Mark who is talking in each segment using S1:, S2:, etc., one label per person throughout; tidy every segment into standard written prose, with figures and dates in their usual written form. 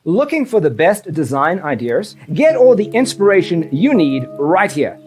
S1: Looking for the best design ideas? Get all the inspiration you need right here.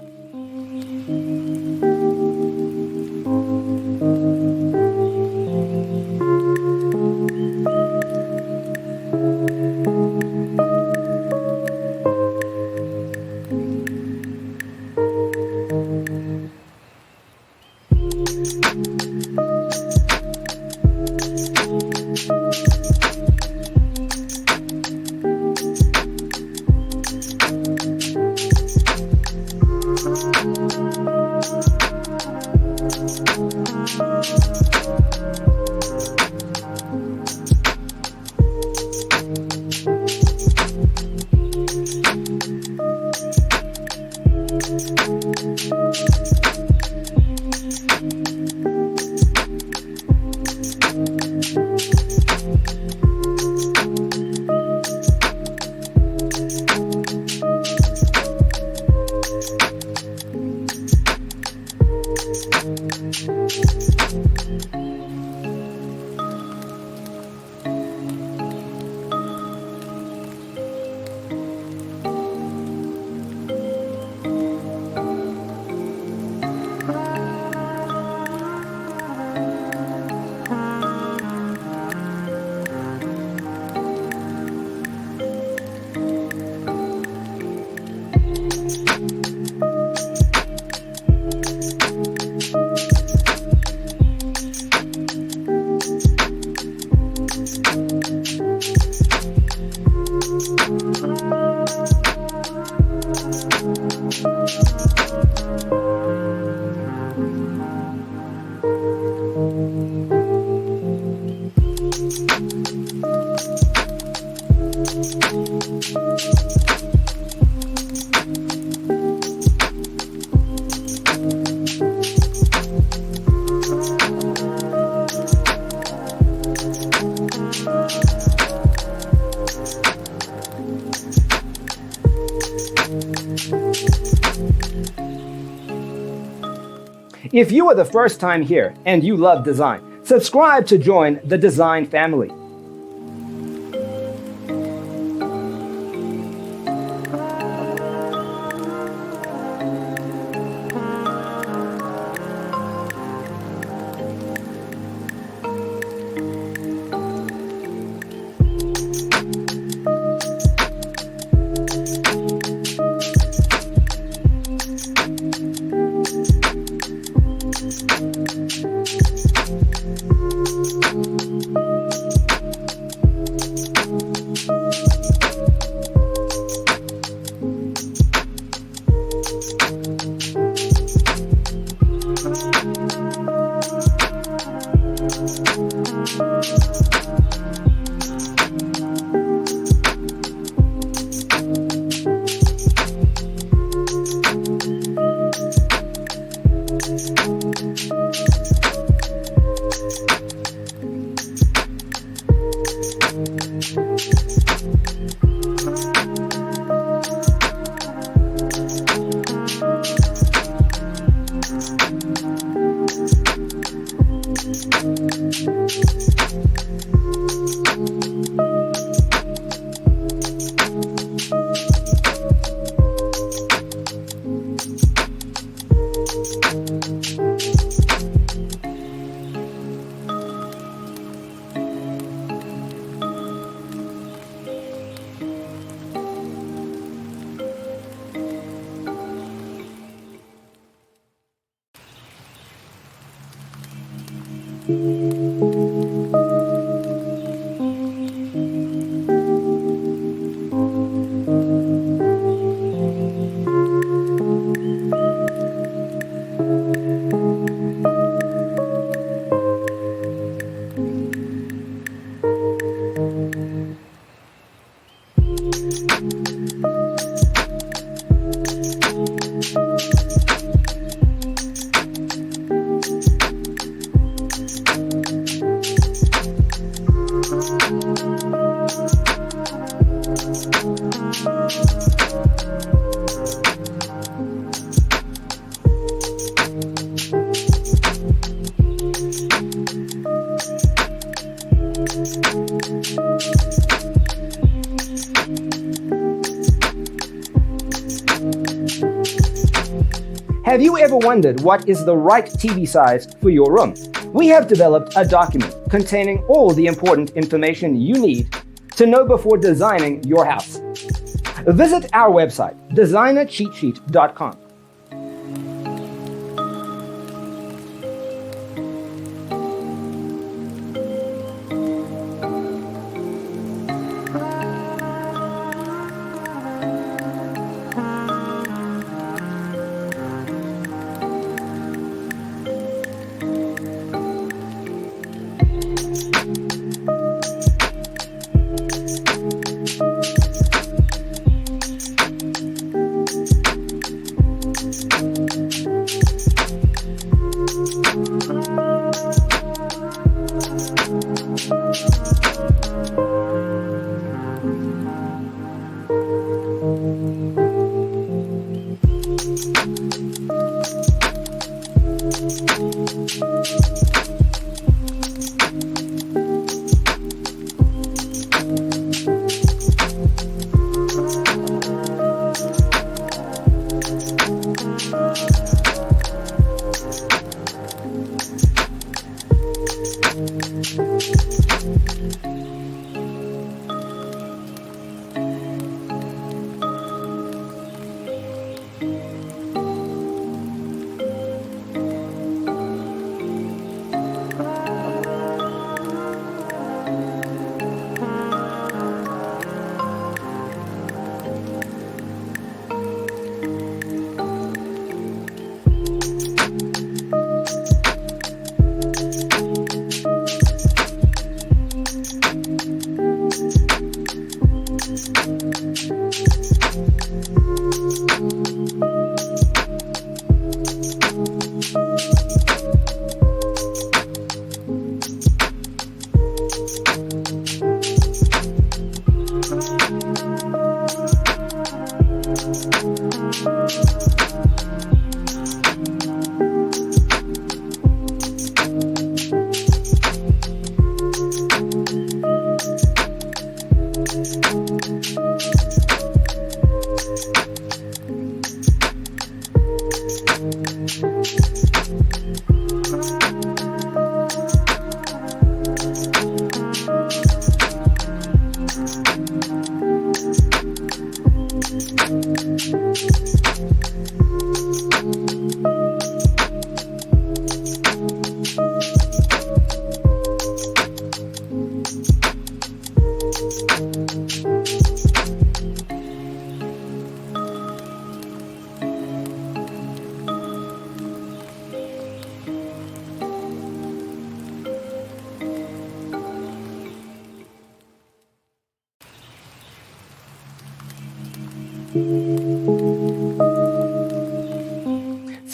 S1: If you are the first time here and you love design, subscribe to join the design family. Have you ever wondered what is the right TV size for your room? We have developed a document containing all the important information you need to know before designing your house. Visit our website, designercheatsheet.com.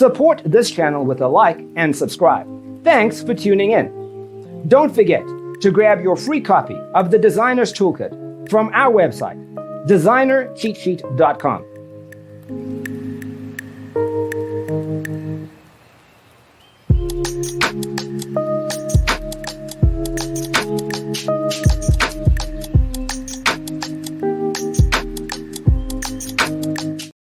S1: Support this channel with a like and subscribe. Thanks for tuning in. Don't forget to grab your free copy of the Designer's Toolkit from our website, designercheatsheet.com.